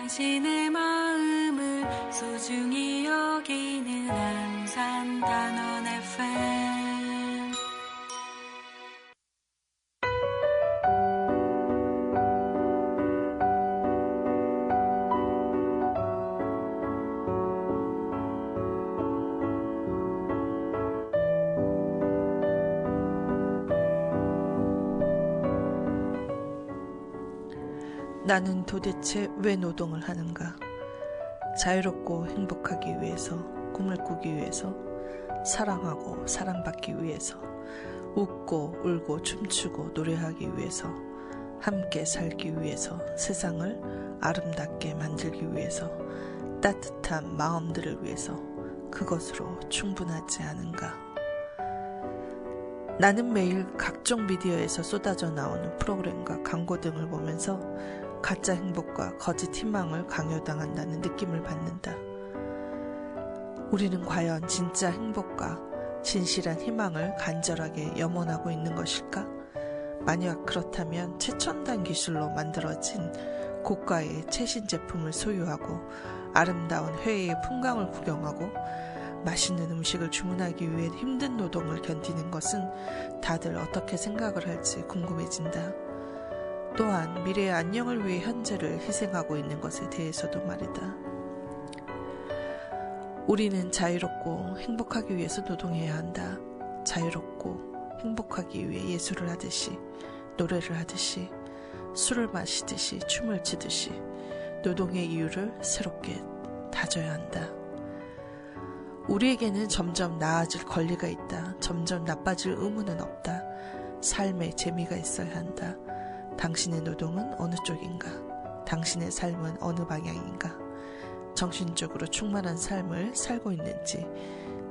당신의 마음을 소중히 여기는 안산단원 FM. 나는 도대체 왜 노동을 하는가? 자유롭고 행복하기 위해서, 꿈을 꾸기 위해서, 사랑하고 사랑받기 위해서, 웃고 울고 춤추고 노래하기 위해서, 함께 살기 위해서, 세상을 아름답게 만들기 위해서, 따뜻한 마음들을 위해서, 그것으로 충분하지 않은가? 나는 매일 각종 미디어에서 쏟아져 나오는 프로그램과 광고 등을 보면서 가짜 행복과 거짓 희망을 강요당한다는 느낌을 받는다. 우리는 과연 진짜 행복과 진실한 희망을 간절하게 염원하고 있는 것일까? 만약 그렇다면 최첨단 기술로 만들어진 고가의 최신 제품을 소유하고 아름다운 회의의 풍광을 구경하고 맛있는 음식을 주문하기 위해 힘든 노동을 견디는 것은 다들 어떻게 생각을 할지 궁금해진다. 또한 미래의 안녕을 위해 현재를 희생하고 있는 것에 대해서도 말이다. 우리는 자유롭고 행복하기 위해서 노동해야 한다. 자유롭고 행복하기 위해 예술을 하듯이, 노래를 하듯이, 술을 마시듯이, 춤을 추듯이 노동의 이유를 새롭게 다져야 한다. 우리에게는 점점 나아질 권리가 있다. 점점 나빠질 의무는 없다. 삶에 재미가 있어야 한다. 당신의 노동은 어느 쪽인가? 당신의 삶은 어느 방향인가? 정신적으로 충만한 삶을 살고 있는지,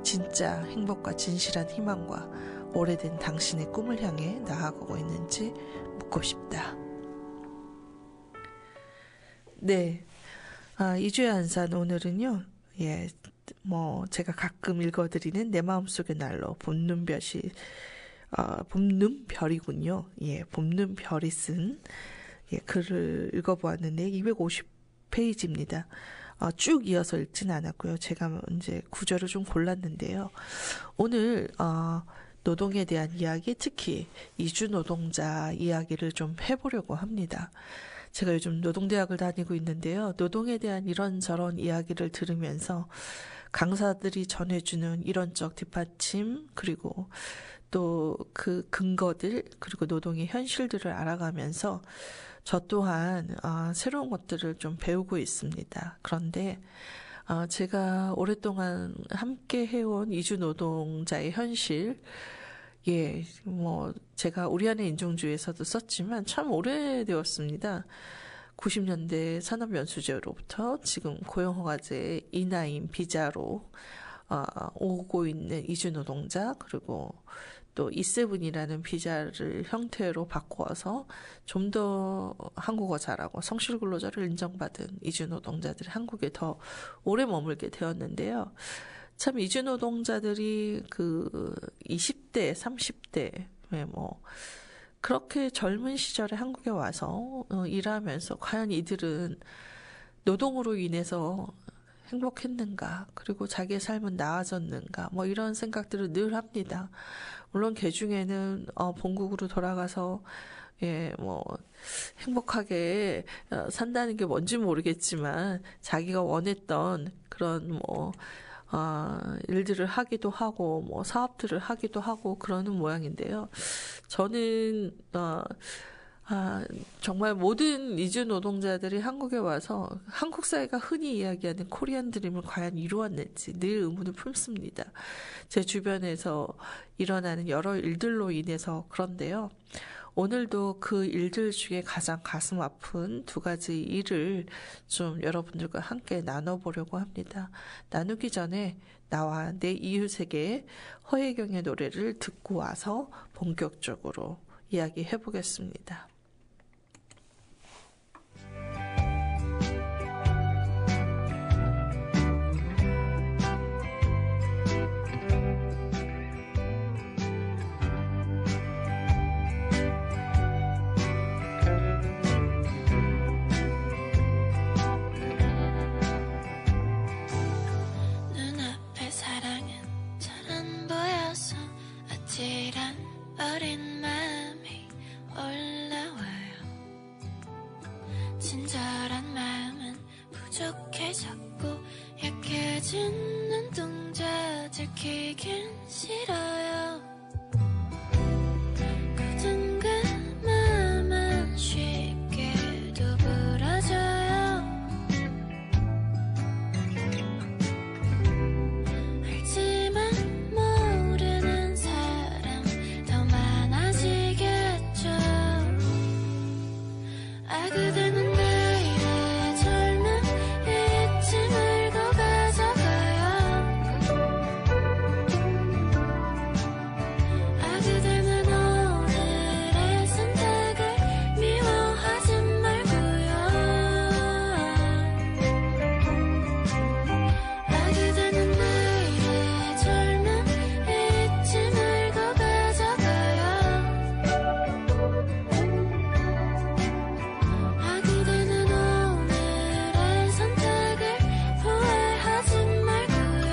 진짜 행복과 진실한 희망과 오래된 당신의 꿈을 향해 나아가고 있는지 묻고 싶다. 네, 2주의 안산 오늘은요, 제가 가끔 읽어드리는 내 마음속의 난로 봄눈별이군요. 봄눈별이 쓴 글을 읽어보았는데 250페이지입니다. 쭉 이어서 읽진 않았고요. 제가 이제 구절을 좀 골랐는데요. 오늘 노동에 대한 이야기, 특히 이주 노동자 이야기를 좀 해보려고 합니다. 제가 요즘 노동대학을 다니고 있는데요. 노동에 대한 이런저런 이야기를 들으면서 강사들이 전해주는 이론적 뒷받침, 그리고 또 그 근거들, 그리고 노동의 현실들을 알아가면서 저 또한 새로운 것들을 좀 배우고 있습니다. 그런데 제가 오랫동안 함께 해온 이주 노동자의 현실, 제가 우리 안의 인종주의에서도 썼지만 참 오래되었습니다. 90년대 산업연수제로부터 지금 고용허가제 이나임 비자로 오고 있는 이주노동자, 그리고 또 E7이라는 비자를 형태로 바꾸어서 좀 더 한국어 잘하고 성실근로자를 인정받은 이주노동자들이 한국에 더 오래 머물게 되었는데요. 참 이주노동자들이 그 20대, 30대 그렇게 젊은 시절에 한국에 와서 일하면서 과연 이들은 노동으로 인해서 행복했는가, 그리고 자기의 삶은 나아졌는가, 이런 생각들을 늘 합니다. 물론 그 중에는 본국으로 돌아가서 행복하게 산다는 게 뭔지 모르겠지만 자기가 원했던 그런 일들을 하기도 하고 사업들을 하기도 하고 그러는 모양인데요. 저는 정말 모든 이주 노동자들이 한국에 와서 한국 사회가 흔히 이야기하는 코리안 드림을 과연 이루었는지 늘 의문을 품습니다. 제 주변에서 일어나는 여러 일들로 인해서 그런데요. 오늘도 그 일들 중에 가장 가슴 아픈 두 가지 일을 좀 여러분들과 함께 나눠보려고 합니다. 나누기 전에 나와 내 이웃에게 허혜경의 노래를 듣고 와서 본격적으로 이야기해 보겠습니다. 친절한 마음은 부족해졌고 약해진 눈동자 들키긴 싫어요. 굳은 그 마음은 쉽게도 부러져요. 알지만 모르는 사람 더 많아지겠죠. 아 그대는 내일의 젊음 잊지 말고 가져가요. 아 그대는 오늘의 선택을 미워하지 말고요. 아 그대는 내일의 젊음 잊지 말고 가져가요. 아 그대는 오늘의 선택을 후회하지 말고요.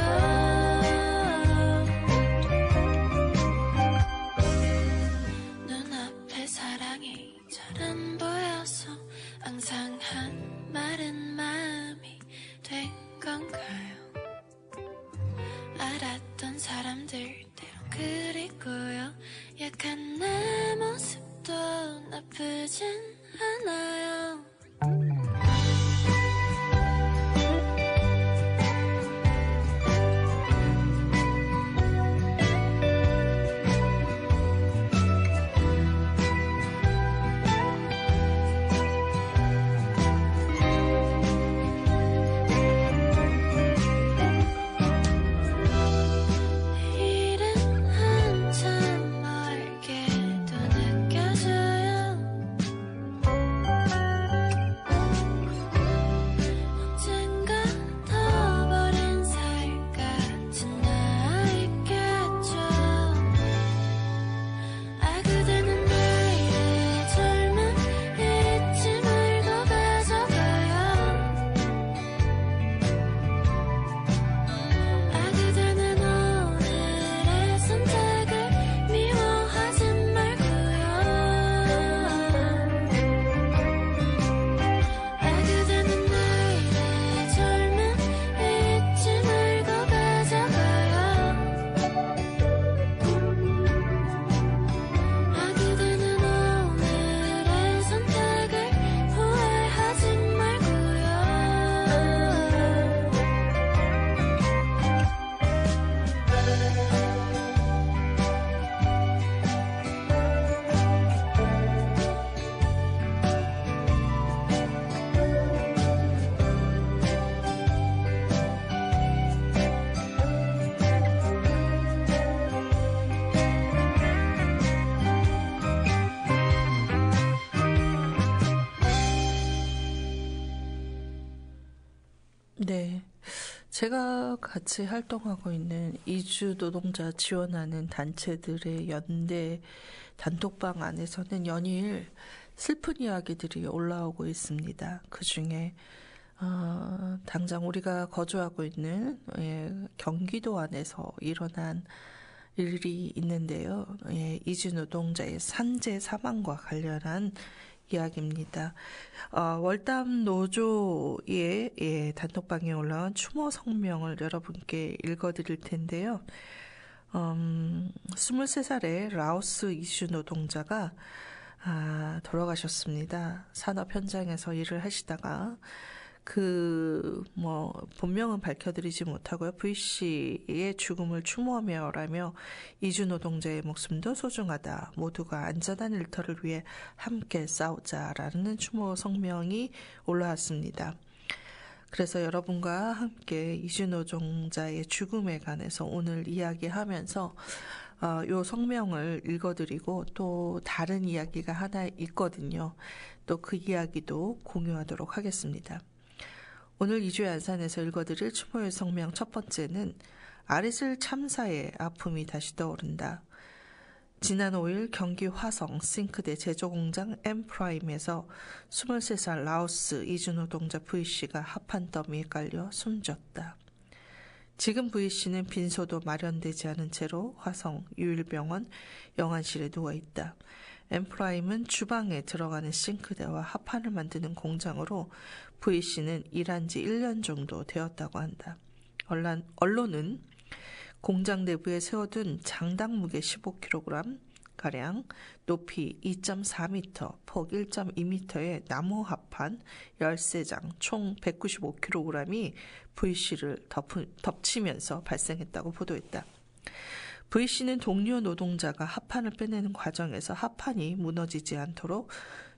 눈앞에 사랑이 잘 안 보여서 앙상한 마른 마음이 된 건가요? 알았던 사람들 때론 그리고요. 약한 내 모습도 나쁘진 않아요. 내일은 한참 멀게도 느껴져요. 언젠가 더 버린 살 같은 나 있겠죠. 아 그대는 내일의 젊음 잊지 말고 가져가요. 아 그대는 오늘의 선택을 미워하지 말고요. 아 그대는 내일의 젊음 잊지 말고 가져가요. 아 그대는 오늘의 선택을 후회하지 말고요. 네. 제가 같이 활동하고 있는 이주 노동자 지원하는 단체들의 연대 단톡방 안에서는 연일 슬픈 이야기들이 올라오고 있습니다. 그 중에 당장 우리가 거주하고 있는 경기도 안에서 일어난 일이 있는데요. 이주 노동자의 산재 사망과 관련한 이야기입니다. 월담 노조의 단톡방에 올라온 추모 성명을 여러분께 읽어드릴 텐데요. 23살의 라오스 이주 노동자가 돌아가셨습니다. 산업 현장에서 일을 하시다가 본명은 밝혀드리지 못하고요. V씨의 죽음을 추모하며라며 이주 노동자의 목숨도 소중하다. 모두가 안전한 일터를 위해 함께 싸우자라는 추모 성명이 올라왔습니다. 그래서 여러분과 함께 이주 노동자의 죽음에 관해서 오늘 이야기하면서 요 성명을 읽어드리고 또 다른 이야기가 하나 있거든요. 또 그 이야기도 공유하도록 하겠습니다. 오늘 이주의 안산에서 읽어드릴 추모의 성명 첫 번째는 아리슬 참사의 아픔이 다시 떠오른다. 지난 5일 경기 화성 싱크대 제조공장 M프라임에서 23살 라오스 이주 노동자 V씨가 합판 더미에 깔려 숨졌다. 지금 V씨는 빈소도 마련되지 않은 채로 화성 유일병원 영안실에 누워있다. 엠프라임은 주방에 들어가는 싱크대와 합판을 만드는 공장으로 V씨는 일한 지 1년 정도 되었다고 한다. 언론은 공장 내부에 세워둔 장당 무게 15kg 가량, 높이 2.4m, 폭 1.2m의 나무 합판 13장, 총 195kg이 V씨를 덮치면서 발생했다고 보도했다. V씨는 동료 노동자가 합판을 빼내는 과정에서 합판이 무너지지 않도록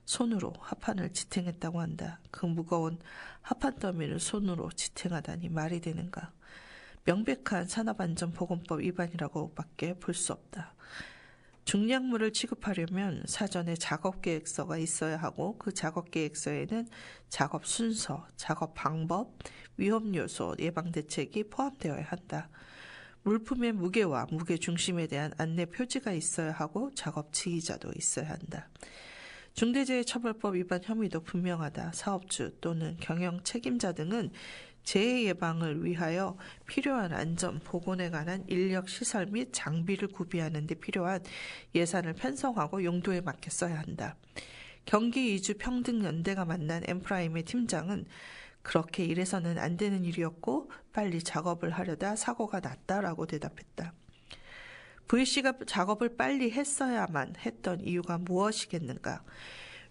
손으로 합판을 지탱했다고 한다. 그 무거운 합판 더미를 손으로 지탱하다니 말이 되는가. 명백한 산업안전보건법 위반이라고밖에 볼 수 없다. 중량물을 취급하려면 사전에 작업계획서가 있어야 하고 그 작업계획서에는 작업 순서, 작업 방법, 위험요소, 예방대책이 포함되어야 한다. 물품의 무게와 무게 중심에 대한 안내 표지가 있어야 하고 작업 지휘자도 있어야 한다. 중대재해처벌법 위반 혐의도 분명하다. 사업주 또는 경영 책임자 등은 재해 예방을 위하여 필요한 안전, 보건에 관한 인력, 시설 및 장비를 구비하는 데 필요한 예산을 편성하고 용도에 맞게 써야 한다. 경기 이주 평등연대가 만난 엠프라임의 팀장은 그렇게 이래서는 안 되는 일이었고 빨리 작업을 하려다 사고가 났다라고 대답했다. V씨가 작업을 빨리 했어야만 했던 이유가 무엇이겠는가?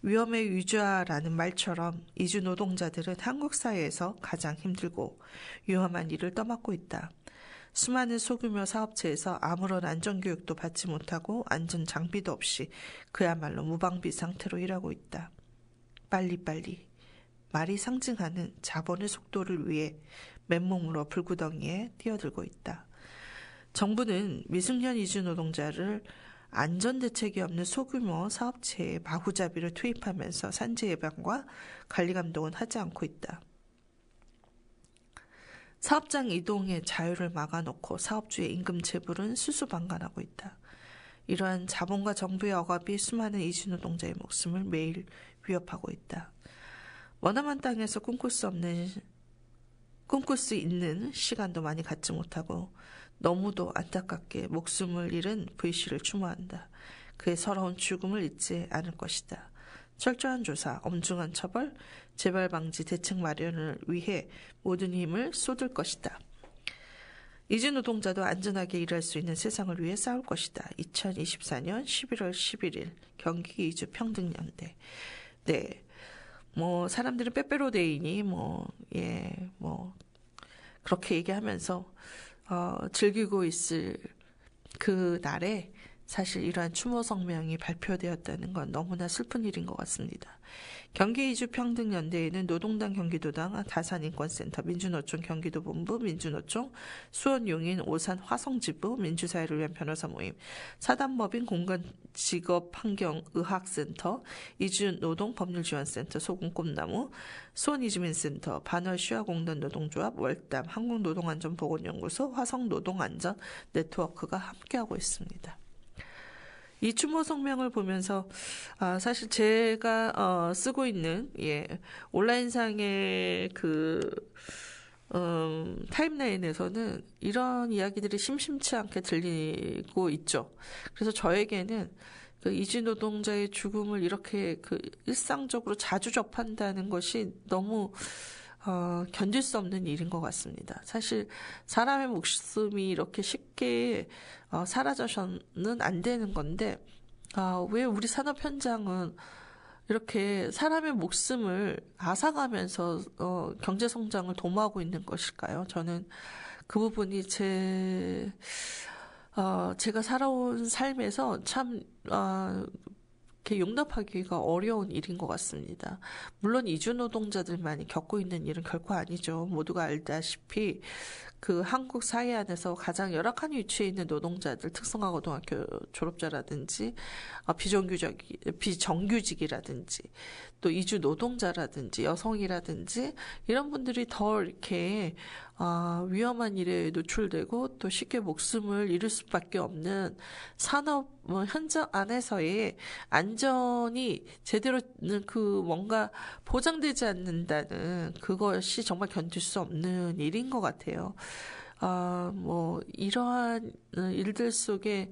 위험의 유주화라는 말처럼 이주 노동자들은 한국 사회에서 가장 힘들고 위험한 일을 떠맡고 있다. 수많은 소규모 사업체에서 아무런 안전교육도 받지 못하고 안전장비도 없이 그야말로 무방비 상태로 일하고 있다. 빨리빨리. 말이 상징하는 자본의 속도를 위해 맨몸으로 불구덩이에 뛰어들고 있다. 정부는 미숙년 이주 노동자를 안전대책이 없는 소규모 사업체에 마구잡이를 투입하면서 산재 예방과 관리 감독은 하지 않고 있다. 사업장 이동의 자유를 막아놓고 사업주의 임금 체불은 수수방관하고 있다. 이러한 자본과 정부의 억압이 수많은 이주 노동자의 목숨을 매일 위협하고 있다. 머나먼 땅에서 꿈꿀 수 있는 시간도 많이 갖지 못하고 너무도 안타깝게 목숨을 잃은 V씨를 추모한다. 그의 서러운 죽음을 잊지 않을 것이다. 철저한 조사, 엄중한 처벌, 재발 방지 대책 마련을 위해 모든 힘을 쏟을 것이다. 이주 노동자도 안전하게 일할 수 있는 세상을 위해 싸울 것이다. 2024년 11월 11일 경기 이주 평등연대. 네. 사람들은 빼빼로데이니, 그렇게 얘기하면서, 즐기고 있을 그 날에 사실 이러한 추모 성명이 발표되었다는 건 너무나 슬픈 일인 것 같습니다. 경기 이주평등연대에는 노동당 경기도당, 다산인권센터, 민주노총 경기도본부, 민주노총, 수원용인 오산 화성지부, 민주사회를 위한 변호사 모임, 사단법인 공간직업환경의학센터, 이주노동법률지원센터, 소금꽃나무, 수원이주민센터, 반월시화공단 노동조합, 월담, 한국노동안전보건연구소, 화성노동안전 네트워크가 함께하고 있습니다. 이 추모 성명을 보면서 사실 제가 쓰고 있는 온라인상의 타임라인에서는 이런 이야기들이 심심치 않게 들리고 있죠. 그래서 저에게는 이주 노동자의 죽음을 이렇게 일상적으로 자주 접한다는 것이 너무 견딜 수 없는 일인 것 같습니다. 사실 사람의 목숨이 이렇게 쉽게 사라져서는 안 되는 건데 왜 우리 산업 현장은 이렇게 사람의 목숨을 앗아가면서 경제 성장을 도모하고 있는 것일까요? 저는 그 부분이 제가 살아온 삶에서 참 이렇게 용납하기가 어려운 일인 것 같습니다. 물론 이주 노동자들만이 겪고 있는 일은 결코 아니죠. 모두가 알다시피 한국 사회 안에서 가장 열악한 위치에 있는 노동자들, 특성화고등학교 졸업자라든지 비정규직이라든지 또 이주 노동자라든지 여성이라든지 이런 분들이 더 이렇게 위험한 일에 노출되고 또 쉽게 목숨을 잃을 수밖에 없는 산업 현장 안에서의 안전이 제대로 뭔가 보장되지 않는다는 그것이 정말 견딜 수 없는 일인 것 같아요. 이러한 일들 속에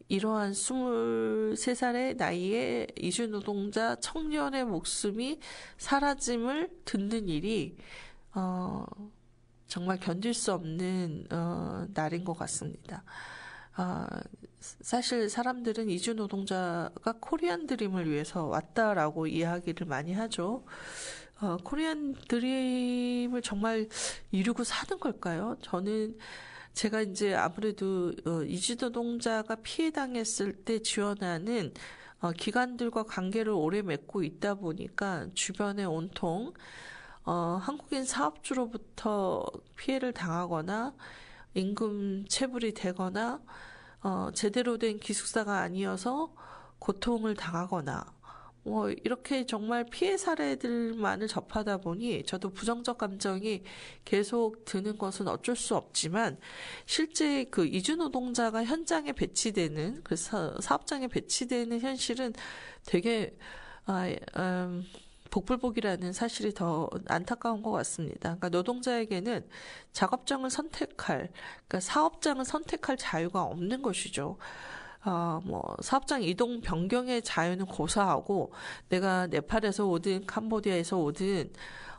이러한 23살의 나이에 이주 노동자 청년의 목숨이 사라짐을 듣는 일이 정말 견딜 수 없는 날인 것 같습니다. 사실 사람들은 이주 노동자가 코리안 드림을 위해서 왔다라고 이야기를 많이 하죠. 코리안 드림을 정말 이루고 사는 걸까요? 저는 제가 이제 아무래도 이주 노동자가 피해당했을 때 지원하는 기관들과 관계를 오래 맺고 있다 보니까 주변에 온통 한국인 사업주로부터 피해를 당하거나 임금 체불이 되거나 제대로 된 기숙사가 아니어서 고통을 당하거나 이렇게 정말 피해 사례들만을 접하다 보니 저도 부정적 감정이 계속 드는 것은 어쩔 수 없지만 실제 그 이주 노동자가 현장에 배치되는 그래서 사업장에 배치되는 현실은 되게 복불복이라는 사실이 더 안타까운 것 같습니다. 그러니까 노동자에게는 작업장을 그러니까 사업장을 선택할 자유가 없는 것이죠. 사업장 이동 변경의 자유는 고사하고 내가 네팔에서 오든 캄보디아에서 오든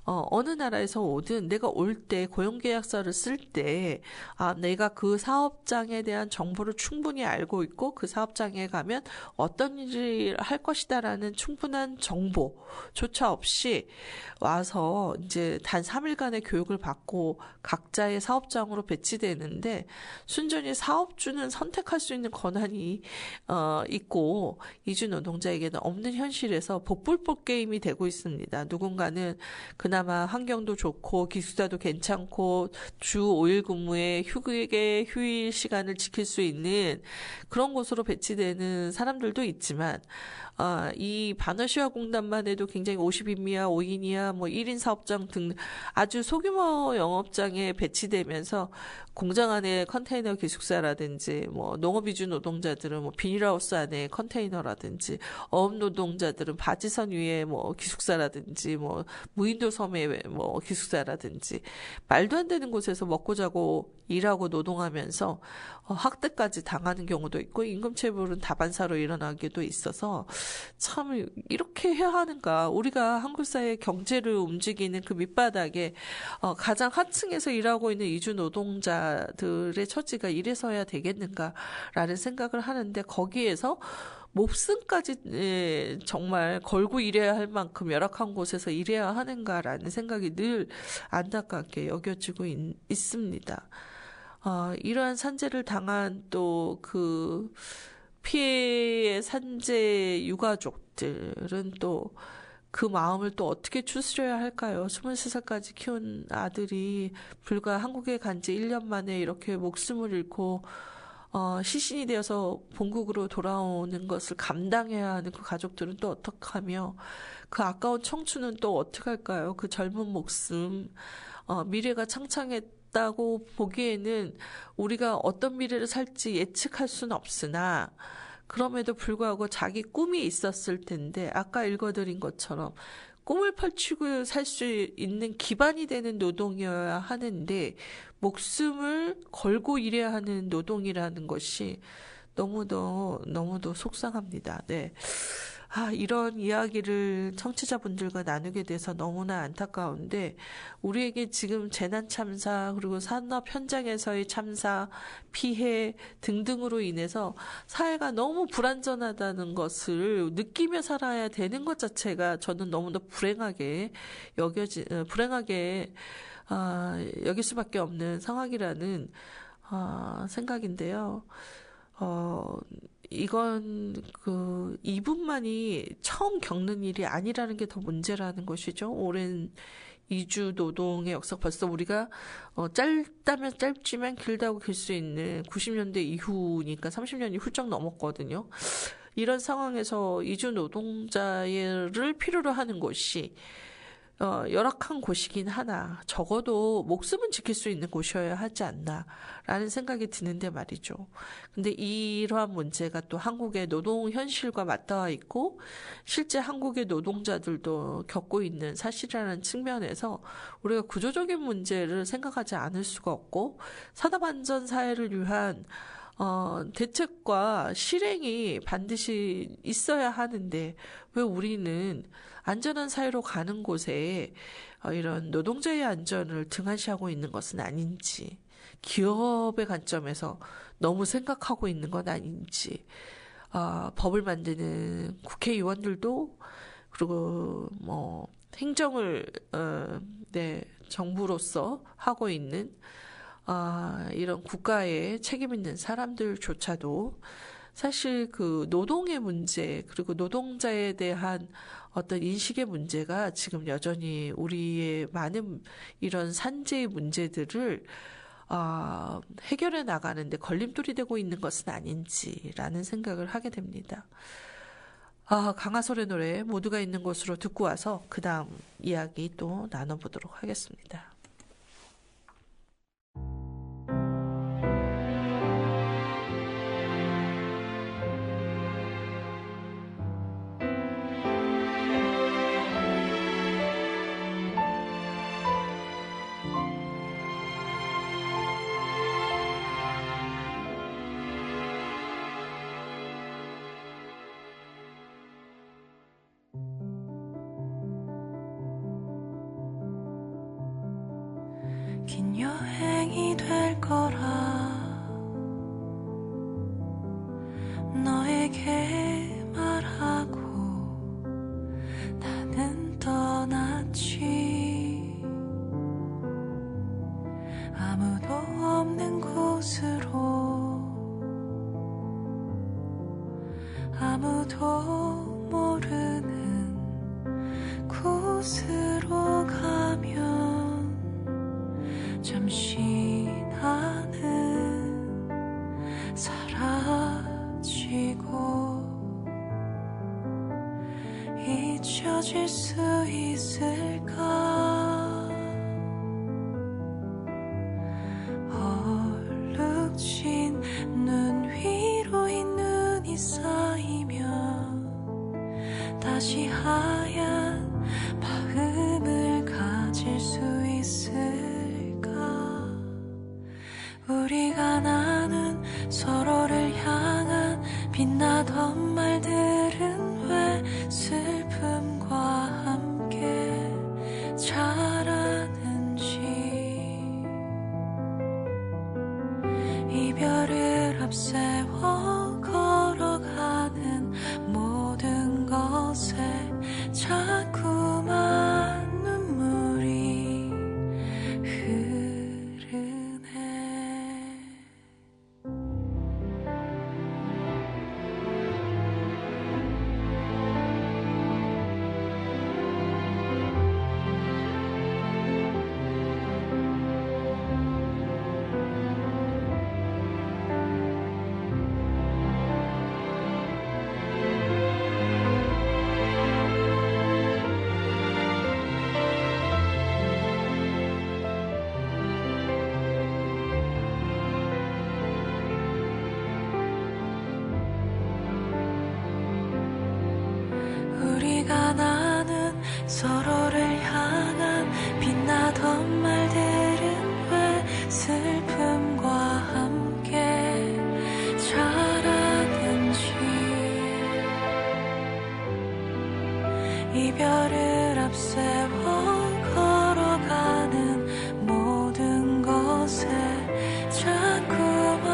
어느 나라에서 오든 내가 올 때 고용계약서를 쓸 때 내가 그 사업장에 대한 정보를 충분히 알고 있고 그 사업장에 가면 어떤 일을 할 것이다라는 충분한 정보조차 없이 와서 이제 단 3일간의 교육을 받고 각자의 사업장으로 배치되는데 순전히 사업주는 선택할 수 있는 권한이 있고 이주 노동자에게는 없는 현실에서 복불복 게임이 되고 있습니다. 누군가는 그나마 환경도 좋고 기숙사도 괜찮고 주 5일 근무에 휴일 시간을 지킬 수 있는 그런 곳으로 배치되는 사람들도 있지만 이 반어시아 공단만 해도 굉장히 50인이야 5인이야 1인 사업장 등 아주 소규모 영업장에 배치되면서 공장 안에 컨테이너 기숙사라든지 농업이주 노동자들은 비닐하우스 안에 컨테이너라든지 어업 노동자들은 바지선 위에 기숙사라든지 무인도 섬에 기숙사라든지 말도 안 되는 곳에서 먹고 자고 일하고 노동하면서 학대까지 당하는 경우도 있고 임금체불은 다반사로 일어나기도 있어서 참 이렇게 해야 하는가. 우리가 한국 사회의 경제를 움직이는 그 밑바닥에 가장 하층에서 일하고 있는 이주 노동자들의 처지가 이래서야 되겠는가라는 생각을 하는데 거기에서 목숨까지 정말 걸고 일해야 할 만큼 열악한 곳에서 일해야 하는가라는 생각이 늘 안타깝게 여겨지고 있습니다. 이러한 산재를 당한 또 그 피해의 산재 유가족들은 또 그 마음을 또 어떻게 추스려야 할까요? 23살까지 키운 아들이 불과 한국에 간 지 1년 만에 이렇게 목숨을 잃고 시신이 되어서 본국으로 돌아오는 것을 감당해야 하는 그 가족들은 또 어떡하며 그 아까운 청춘은 또 어떡할까요? 그 젊은 목숨 미래가 창창했다고 보기에는 우리가 어떤 미래를 살지 예측할 수는 없으나 그럼에도 불구하고 자기 꿈이 있었을 텐데 아까 읽어드린 것처럼 꿈을 펼치고 살 수 있는 기반이 되는 노동이어야 하는데 목숨을 걸고 일해야 하는 노동이라는 것이 너무도 속상합니다. 네. 이런 이야기를 청취자분들과 나누게 돼서 너무나 안타까운데 우리에게 지금 재난 참사 그리고 산업 현장에서의 참사, 피해 등등으로 인해서 사회가 너무 불안전하다는 것을 느끼며 살아야 되는 것 자체가 저는 너무나 불행하게 여길 수밖에 없는 상황이라는 생각인데요. 이건 이분만이 처음 겪는 일이 아니라는 게 더 문제라는 것이죠. 오랜 이주 노동의 역사 벌써 우리가 짧다면 짧지만 길다고 길 수 있는 90년대 이후니까 30년이 훌쩍 넘었거든요. 이런 상황에서 이주 노동자를 필요로 하는 곳이 열악한 곳이긴 하나 적어도 목숨은 지킬 수 있는 곳이어야 하지 않나라는 생각이 드는데 말이죠. 근데 이러한 문제가 또 한국의 노동 현실과 맞닿아 있고 실제 한국의 노동자들도 겪고 있는 사실이라는 측면에서 우리가 구조적인 문제를 생각하지 않을 수가 없고 산업안전 사회를 위한 대책과 실행이 반드시 있어야 하는데 왜 우리는 안전한 사회로 가는 곳에 이런 노동자의 안전을 등한시하고 있는 것은 아닌지, 기업의 관점에서 너무 생각하고 있는 건 아닌지, 법을 만드는 국회의원들도 그리고 뭐 행정을 정부로서 하고 있는 이런 국가에 책임 있는 사람들조차도 사실 그 노동의 문제 그리고 노동자에 대한 어떤 인식의 문제가 지금 여전히 우리의 많은 이런 산재의 문제들을 해결해 나가는데 걸림돌이 되고 있는 것은 아닌지라는 생각을 하게 됩니다. 강하솔의 노래 모두가 있는 곳으로 듣고 와서 그 다음 이야기 또 나눠보도록 하겠습니다. 긴 여행이 될 거라 너에게 말하고 나는 떠났지. 아무도 없는 곳으로, 아무도 모르는 곳으로 가면 잠시 나는 사라지고 잊혀질 수 있을까. 얼룩진 눈 위로 이 눈이 쌓이면 다시 하얀 마음을 가질 수 있을까. 우리가 나눈 서로를 향한 빛나던 말들은 왜 슬픔과 함께 자라는지. 이별을 앞세워 걸어가는 모든 것에 자꾸만 눈물이 흐르네. 우리가 나눈 서로를 향한 빛나던 말들은 왜 슬픔과 함께 자라는지. 이별을 앞세워 걸어가는 모든 것에 자꾸만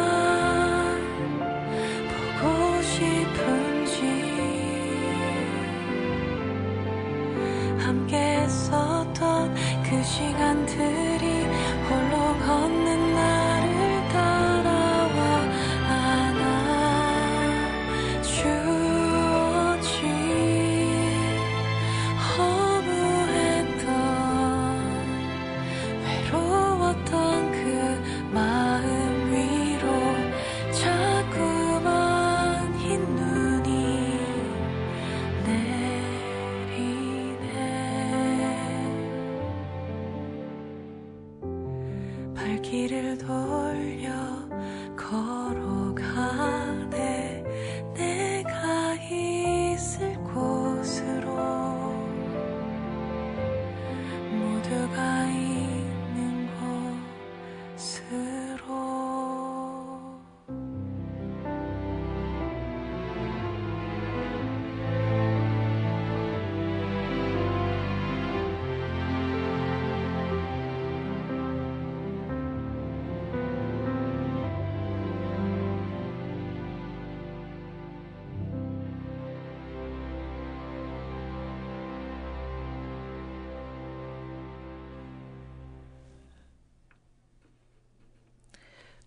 보고 싶은지. 함께 했었던 그 시간들이 홀로 걷는 나를 따라와 안아주었지. 허무했던 외로웠던 그 마음 위로 자꾸만 흰 눈이 내리네. 발길을 돌려 걸어가네. 내가 있을 곳으로, 모두가 있는 곳으로.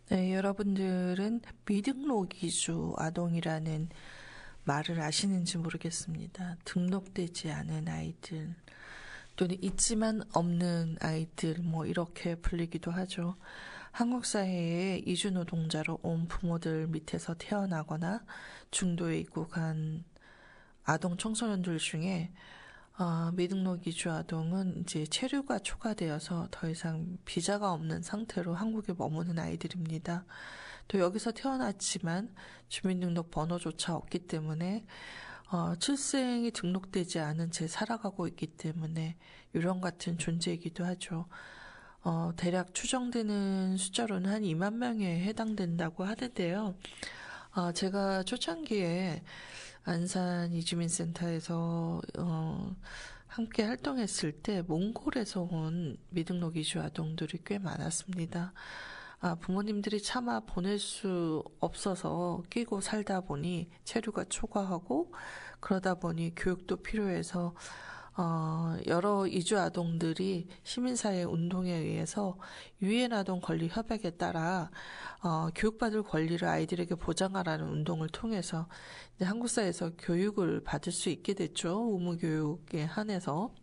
네, 여러분들은 미등록 이주 아동이라는 말을 아시는지 모르겠습니다. 등록되지 않은 아이들 또는 있지만 없는 아이들 뭐 이렇게 불리기도 하죠. 한국 사회에 이주 노동자로 온 부모들 밑에서 태어나거나 중도에 입국한 아동 청소년들 중에 미등록 이주 아동은 이제 체류가 초과되어서 더 이상 비자가 없는 상태로 한국에 머무는 아이들입니다. 또 여기서 태어났지만 주민등록 번호조차 없기 때문에 출생이 등록되지 않은 채 살아가고 있기 때문에 유령 같은 존재이기도 하죠. 대략 추정되는 숫자로는 한 2만 명에 해당된다고 하는데요. 제가 초창기에 안산 이주민센터에서 함께 활동했을 때 몽골에서 온 미등록 이주 아동들이 꽤 많았습니다. 부모님들이 차마 보낼 수 없어서 끼고 살다 보니 체류가 초과하고 그러다 보니 교육도 필요해서 여러 이주 아동들이 시민사회 운동에 의해서 유엔 아동 권리 협약에 따라 교육받을 권리를 아이들에게 보장하라는 운동을 통해서 이제 한국 사회에서 교육을 받을 수 있게 됐죠. 의무 교육에 한해서.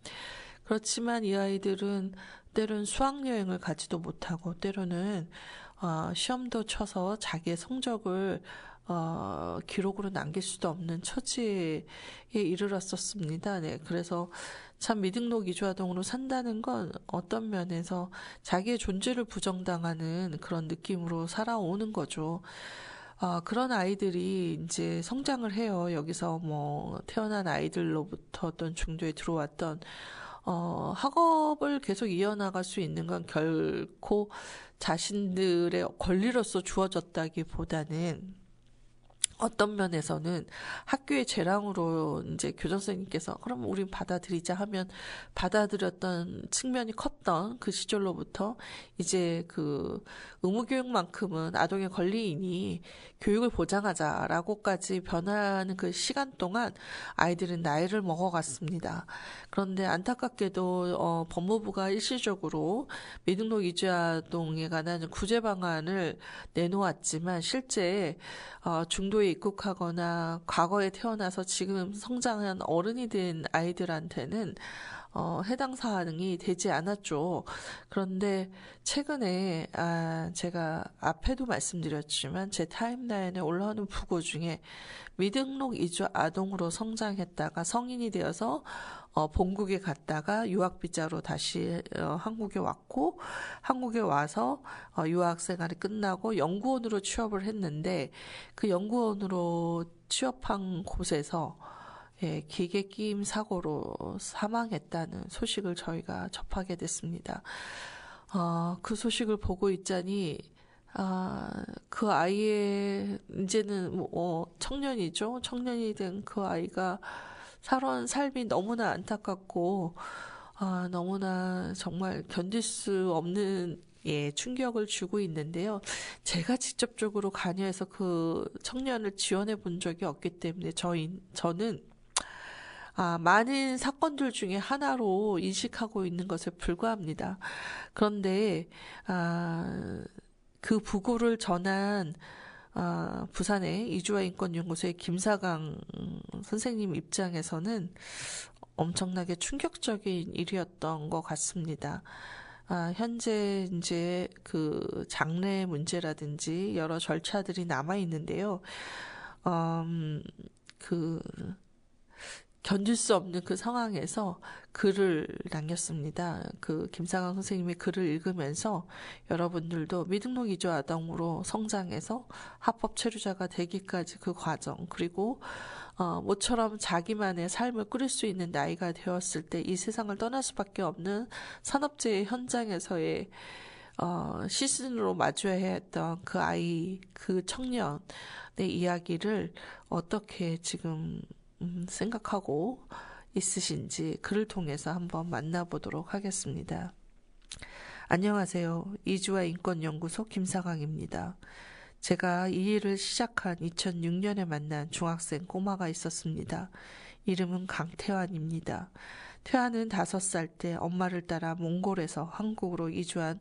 그렇지만 이 아이들은 때로는 수학여행을 가지도 못하고 때로는 시험도 쳐서 자기의 성적을 기록으로 남길 수도 없는 처지에 이르렀었습니다. 네, 그래서 참 미등록 이주아동으로 산다는 건 어떤 면에서 자기의 존재를 부정당하는 그런 느낌으로 살아오는 거죠. 그런 아이들이 이제 성장을 해요. 여기서 뭐 태어난 아이들로부터 어떤 중도에 들어왔던 학업을 계속 이어나갈 수 있는 건 결코 자신들의 권리로서 주어졌다기보다는 어떤 면에서는 학교의 재량으로 이제 교장 선생님께서 그럼 우린 받아들이자 하면 받아들였던 측면이 컸던 그 시절로부터 이제 그 의무교육만큼은 아동의 권리이니 교육을 보장하자라고까지 변하는 그 시간 동안 아이들은 나이를 먹어갔습니다. 그런데 안타깝게도 법무부가 일시적으로 미등록 이주아동에 관한 구제 방안을 내놓았지만 실제 중도에 입국하거나 과거에 태어나서 지금 성장한 어른이 된 아이들한테는 해당 사항이 되지 않았죠. 그런데 최근에 제가 앞에도 말씀드렸지만 제 타임라인에 올라오는 부고 중에 미등록 이주 아동으로 성장했다가 성인이 되어서 본국에 갔다가 유학비자로 다시 한국에 왔고 한국에 와서 유학 생활이 끝나고 연구원으로 취업을 했는데 그 연구원으로 취업한 곳에서 기계 끼임 사고로 사망했다는 소식을 저희가 접하게 됐습니다. 그 소식을 보고 있자니 그 아이의 이제는 청년이죠. 청년이 된 그 아이가 살아온 삶이 너무나 안타깝고 너무나 정말 견딜 수 없는 충격을 주고 있는데요. 제가 직접적으로 관여해서 그 청년을 지원해 본 적이 없기 때문에 저는 많은 사건들 중에 하나로 인식하고 있는 것에 불과합니다. 그런데 그 부고를 전한 부산의 이주와 인권연구소의 김사강 선생님 입장에서는 엄청나게 충격적인 일이었던 것 같습니다. 현재 이제 그 장래 문제라든지 여러 절차들이 남아 있는데요. 견딜 수 없는 그 상황에서 글을 남겼습니다. 그 김상환 선생님의 글을 읽으면서 여러분들도 미등록 이주 아동으로 성장해서 합법 체류자가 되기까지 그 과정 그리고 모처럼 자기만의 삶을 꾸릴 수 있는 나이가 되었을 때 이 세상을 떠날 수밖에 없는 산업재해 현장에서의 시신으로 마주해야 했던 그 아이, 그 청년의 이야기를 어떻게 지금 생각하고 있으신지 글을 통해서 한번 만나보도록 하겠습니다. 안녕하세요. 이주와 인권연구소 김사강입니다. 제가 이 일을 시작한 2006년에 만난 중학생 꼬마가 있었습니다. 이름은 강태환입니다. 태환은 5살 때 엄마를 따라 몽골에서 한국으로 이주한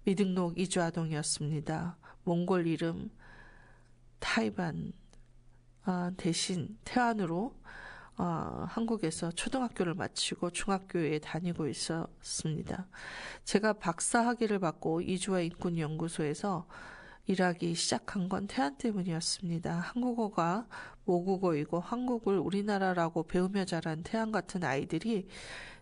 미등록 이주아동이었습니다. 몽골 이름 타이반 대신 태안으로 한국에서 초등학교를 마치고 중학교에 다니고 있었습니다. 제가 박사 학위를 받고 이주와 인권연구소에서 일하기 시작한 건 태안 때문이었습니다. 한국어가 모국어이고 한국을 우리나라라고 배우며 자란 태안 같은 아이들이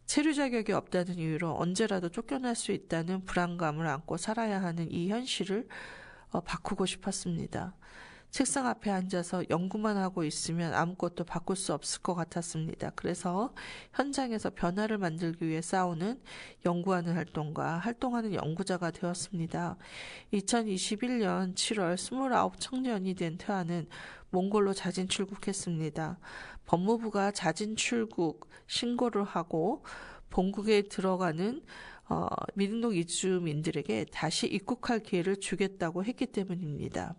체류 자격이 없다는 이유로 언제라도 쫓겨날 수 있다는 불안감을 안고 살아야 하는 이 현실을 바꾸고 싶었습니다. 책상 앞에 앉아서 연구만 하고 있으면 아무것도 바꿀 수 없을 것 같았습니다. 그래서 현장에서 변화를 만들기 위해 싸우는 연구하는 활동가, 활동하는 연구자가 되었습니다. 2021년 7월 29 청년이 된 태아는 몽골로 자진 출국했습니다. 법무부가 자진 출국 신고를 하고 본국에 들어가는 미등록 이주민들에게 다시 입국할 기회를 주겠다고 했기 때문입니다.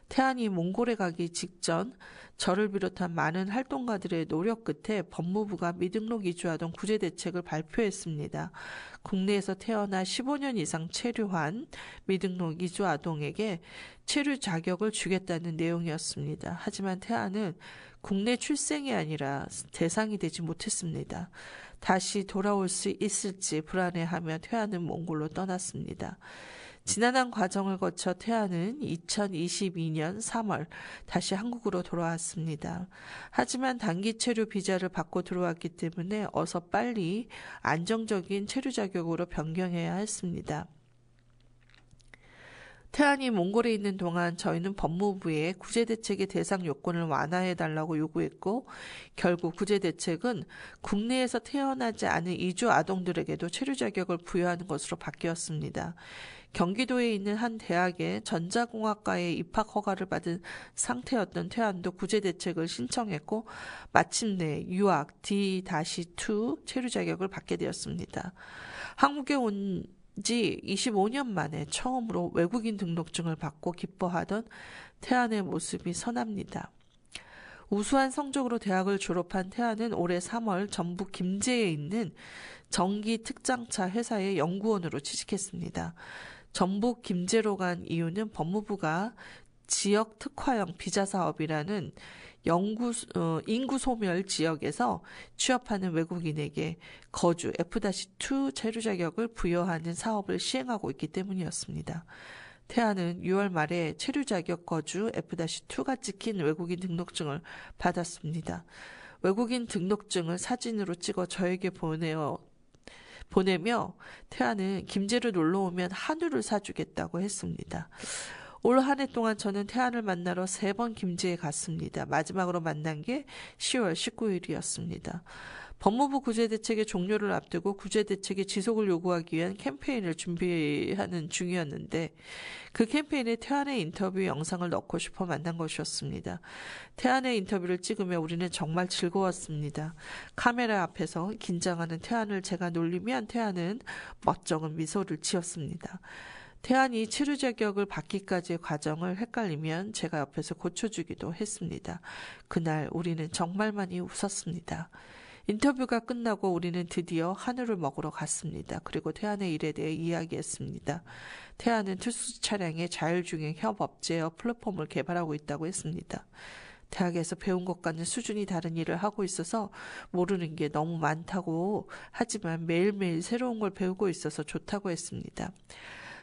태안이 몽골에 가기 직전 저를 비롯한 많은 활동가들의 노력 끝에 법무부가 미등록 이주아동 구제 대책을 발표했습니다. 국내에서 태어나 15년 이상 체류한 미등록 이주아동에게 체류 자격을 주겠다는 내용이었습니다. 하지만 태안은 국내 출생이 아니라 대상이 되지 못했습니다. 다시 돌아올 수 있을지 불안해하며 태안은 몽골로 떠났습니다. 지난한 과정을 거쳐 태안은 2022년 3월 다시 한국으로 돌아왔습니다. 하지만 단기 체류 비자를 받고 들어왔기 때문에 어서 빨리 안정적인 체류 자격으로 변경해야 했습니다. 태안이 몽골에 있는 동안 저희는 법무부에 구제대책의 대상 요건을 완화해달라고 요구했고 결국 구제대책은 국내에서 태어나지 않은 이주 아동들에게도 체류 자격을 부여하는 것으로 바뀌었습니다. 경기도에 있는 한 대학의 전자공학과에 입학 허가를 받은 상태였던 태안도 구제대책을 신청했고 마침내 유학 D-2 체류 자격을 받게 되었습니다. 한국에 온 지 25년 만에 처음으로 외국인 등록증을 받고 기뻐하던 태안의 모습이 선합니다. 우수한 성적으로 대학을 졸업한 태안은 올해 3월 전북 김제에 있는 전기 특장차 회사의 연구원으로 취직했습니다. 전북 김제로 간 이유는 법무부가 지역 특화형 비자 사업이라는 인구 소멸 지역에서 취업하는 외국인에게 거주 F-2 체류 자격을 부여하는 사업을 시행하고 있기 때문이었습니다. 태안은 6월 말에 체류 자격 거주 F-2가 찍힌 외국인 등록증을 받았습니다. 외국인 등록증을 사진으로 찍어 저에게 보내며 태안은 김제로 놀러 오면 한우를 사주겠다고 했습니다. 올 한 해 동안 저는 태안을 만나러 3번 김제에 갔습니다. 마지막으로 만난 게 10월 19일이었습니다. 법무부 구제대책의 종료를 앞두고 구제대책의 지속을 요구하기 위한 캠페인을 준비하는 중이었는데 그 캠페인에 태안의 인터뷰 영상을 넣고 싶어 만난 것이었습니다. 태안의 인터뷰를 찍으며 우리는 정말 즐거웠습니다. 카메라 앞에서 긴장하는 태안을 제가 놀리면 태안은 멋쩍은 미소를 지었습니다. 태안이 체류 자격을 받기까지의 과정을 헷갈리면 제가 옆에서 고쳐주기도 했습니다. 그날 우리는 정말 많이 웃었습니다. 인터뷰가 끝나고 우리는 드디어 한우를 먹으러 갔습니다. 그리고 태안의 일에 대해 이야기했습니다. 태안은 특수 차량의 자율주행 협업 제어 플랫폼을 개발하고 있다고 했습니다. 대학에서 배운 것과는 수준이 다른 일을 하고 있어서 모르는 게 너무 많다고 하지만 매일매일 새로운 걸 배우고 있어서 좋다고 했습니다.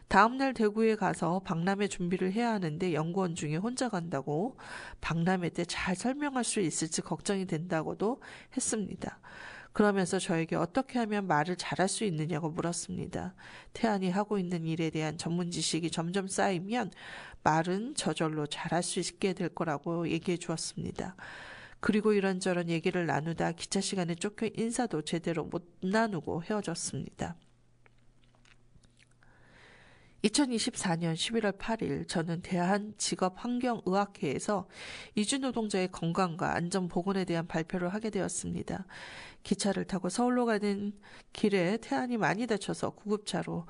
다음날 대구에 가서 박람회 준비를 해야 하는데 연구원 중에 혼자 간다고 박람회 때 잘 설명할 수 있을지 걱정이 된다고도 했습니다. 그러면서 저에게 어떻게 하면 말을 잘할 수 있느냐고 물었습니다. 태안이 하고 있는 일에 대한 전문 지식이 점점 쌓이면 말은 저절로 잘할 수 있게 될 거라고 얘기해 주었습니다. 그리고 이런저런 얘기를 나누다 기차 시간에 쫓겨 인사도 제대로 못 나누고 헤어졌습니다. 2024년 11월 8일 저는 대한직업환경의학회에서 이주노동자의 건강과 안전보건에 대한 발표를 하게 되었습니다. 기차를 타고 서울로 가는 길에 태안이 많이 다쳐서 구급차로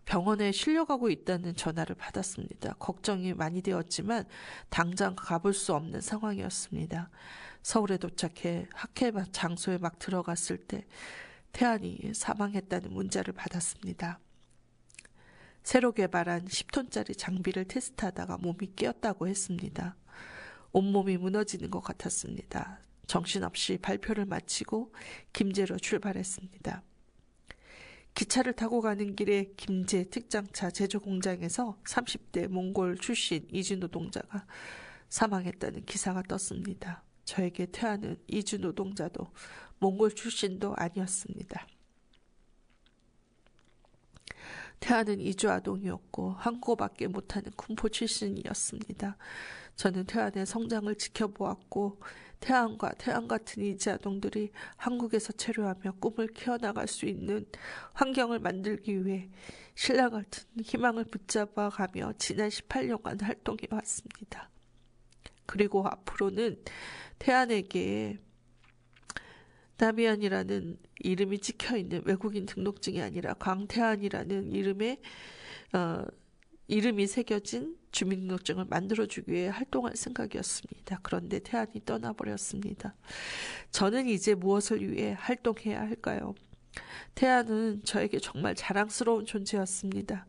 병원에 실려가고 있다는 전화를 받았습니다. 걱정이 많이 되었지만 당장 가볼 수 없는 상황이었습니다. 서울에 도착해 학회 장소에 막 들어갔을 때 태안이 사망했다는 문자를 받았습니다. 새로 개발한 10톤짜리 장비를 테스트하다가 몸이 깨었다고 했습니다. 온몸이 무너지는 것 같았습니다. 정신없이 발표를 마치고 김제로 출발했습니다. 기차를 타고 가는 길에 김제 특장차 제조 공장에서 30대 몽골 출신 이주 노동자가 사망했다는 기사가 떴습니다. 저에게 퇴하는 이주 노동자도 몽골 출신도 아니었습니다. 태아는 이주 아동이었고 한국어밖에 못하는 군포 출신이었습니다. 저는 태안의 성장을 지켜보았고 태안과 태안 같은 이주 아동들이 한국에서 체류하며 꿈을 키워나갈 수 있는 환경을 만들기 위해 신라 같은 희망을 붙잡아가며 지난 18년간 활동해 왔습니다. 그리고 앞으로는 태안에게 나비안이라는 이름이 찍혀있는 외국인 등록증이 아니라 광태안이라는 이름이 새겨진 주민등록증을 만들어주기 위해 활동할 생각이었습니다. 그런데 태안이 떠나버렸습니다. 저는 이제 무엇을 위해 활동해야 할까요? 태안은 저에게 정말 자랑스러운 존재였습니다.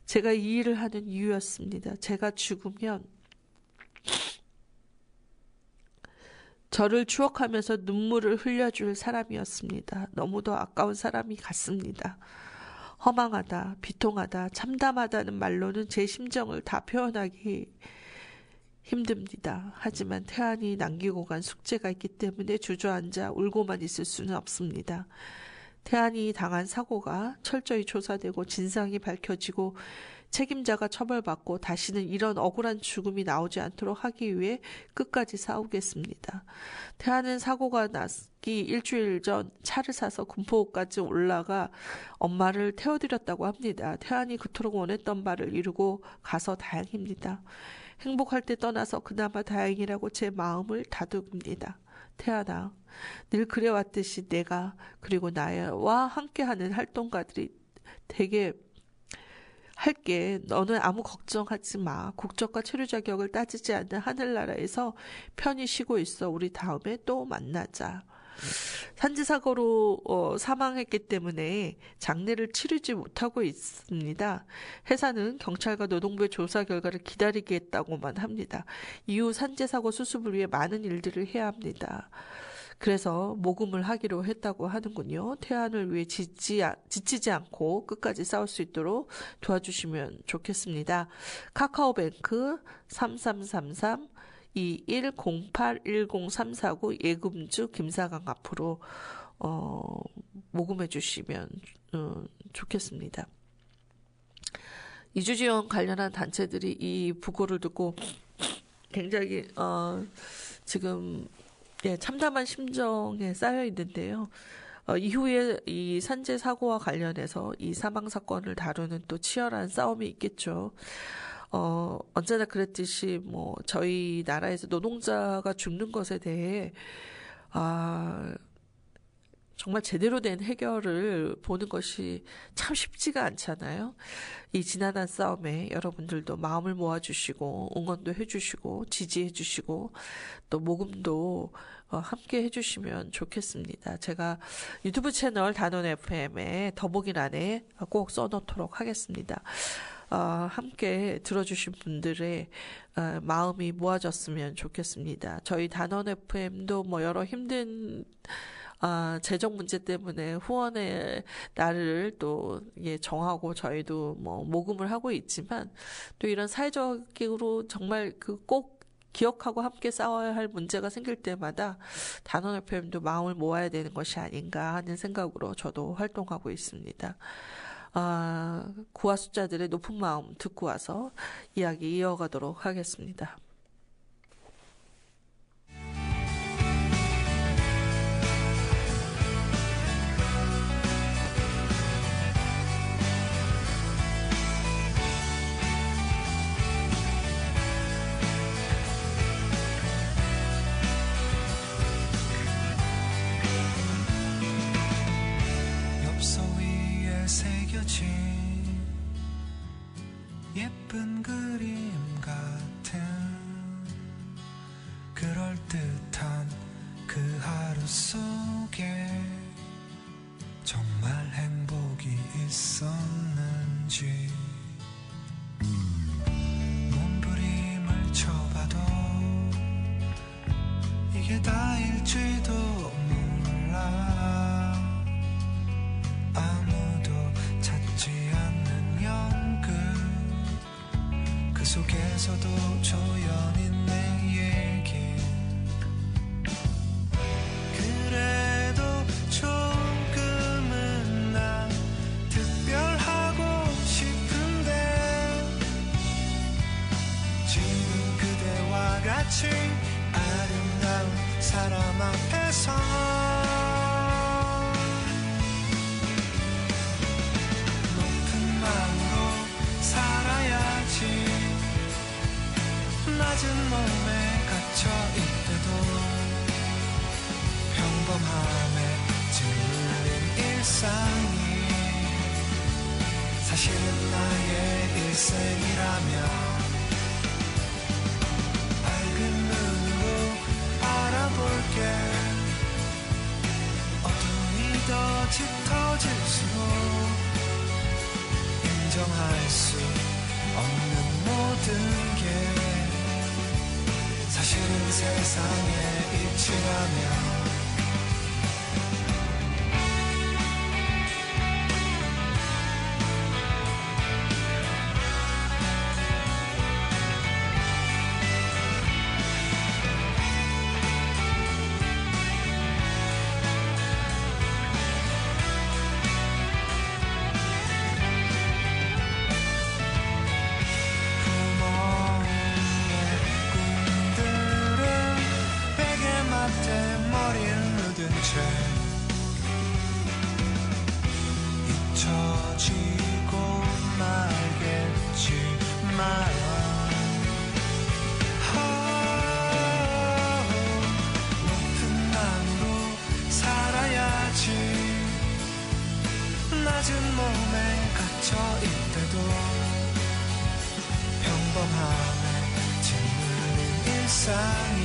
제가 이 일을 하는 이유였습니다. 제가 죽으면 저를 추억하면서 눈물을 흘려줄 사람이었습니다. 너무도 아까운 사람이 같습니다. 허망하다, 비통하다, 참담하다는 말로는 제 심정을 다 표현하기 힘듭니다. 하지만 태안이 남기고 간 숙제가 있기 때문에 주저앉아 울고만 있을 수는 없습니다. 태안이 당한 사고가 철저히 조사되고 진상이 밝혀지고 책임자가 처벌받고 다시는 이런 억울한 죽음이 나오지 않도록 하기 위해 끝까지 싸우겠습니다. 태안은 사고가 나기 일주일 전 차를 사서 군포까지 올라가 엄마를 태워드렸다고 합니다. 태안이 그토록 원했던 바를 이루고 가서 다행입니다. 행복할 때 떠나서 그나마 다행이라고 제 마음을 다독입니다. 태안아, 늘 그래왔듯이 내가 그리고 나와 함께하는 활동가들이 되게 할게. 너는 아무 걱정하지 마. 국적과 체류 자격을 따지지 않는 하늘나라에서 편히 쉬고 있어. 우리 다음에 또 만나자. 산지사고로 사망했기 때문에 장례를 치르지 못하고 있습니다. 회사는 경찰과 노동부의 조사 결과를 기다리겠다고만 합니다. 이후 산재사고 수습을 위해 많은 일들을 해야 합니다. 그래서 모금을 하기로 했다고 하는군요. 태안을 위해 지치지 않고 끝까지 싸울 수 있도록 도와주시면 좋겠습니다. 카카오뱅크 3333-2108-1034구 예금주 김사강 앞으로 모금해 주시면 좋겠습니다. 이주지원 관련한 단체들이 이 부고를 듣고 굉장히 지금 참담한 심정에 쌓여 있는데요. 이후에 이 산재 사고와 관련해서 이 사망 사건을 다루는 또 치열한 싸움이 있겠죠. 언제나 그랬듯이 저희 나라에서 노동자가 죽는 것에 대해 정말 제대로 된 해결을 보는 것이 참 쉽지가 않잖아요. 이 지난한 싸움에 여러분들도 마음을 모아주시고 응원도 해주시고 지지해주시고 또 모금도 함께 해주시면 좋겠습니다. 제가 유튜브 채널 단원 FM에 더보기란에 꼭 써놓도록 하겠습니다. 함께 들어주신 분들의 마음이 모아졌으면 좋겠습니다. 저희 단원 FM도 여러 힘든 재정 문제 때문에 후원의 날을 또 정하고 저희도 모금을 하고 있지만 또 이런 사회적으로 정말 꼭 기억하고 함께 싸워야 할 문제가 생길 때마다 단원 FM도 마음을 모아야 되는 것이 아닌가 하는 생각으로 저도 활동하고 있습니다. 구화 숫자들의 높은 마음 듣고 와서 이야기 이어가도록 하겠습니다. 예쁜 그림 같은 그럴듯한 그 하루 속에 정말 행복이 있었는지 하면서도 조연인 내 얘기 그래도 조금은 나 특별하고 싶은데 지금 그대와 같이 아름다운 사람 앞에서 높은 마음으로 살아야지 낮은 몸에 갇혀 있대도 평범함에 짓눌린 일상이 사실은 나의 일생이라면 밝은 눈으로 알아볼게 어둠이 더 짙어질수록 인정할 수 없는 모든 게 사실은 세상의 이치라면 잊혀지고 말겠지만 높은 땅으로 살아야지 낮은 몸에 갇혀 있대도 평범함에 짓눌린 일상이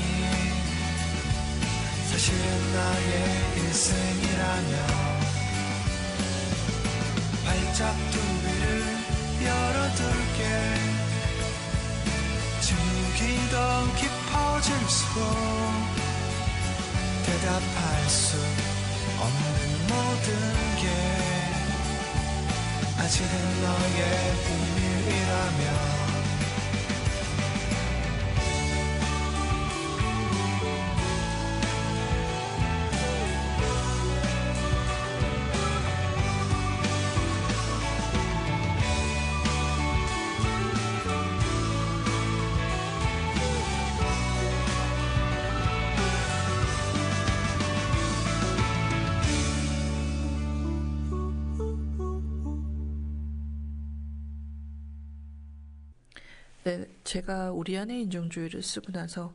사실은 나의 일생이라면 발짝 두비를 열어둘게 침묵이 더 깊어질수록 대답할 수 없는 모든 게 아직은 너의 비밀이라면 네, 제가 우리 안의 인종주의를 쓰고 나서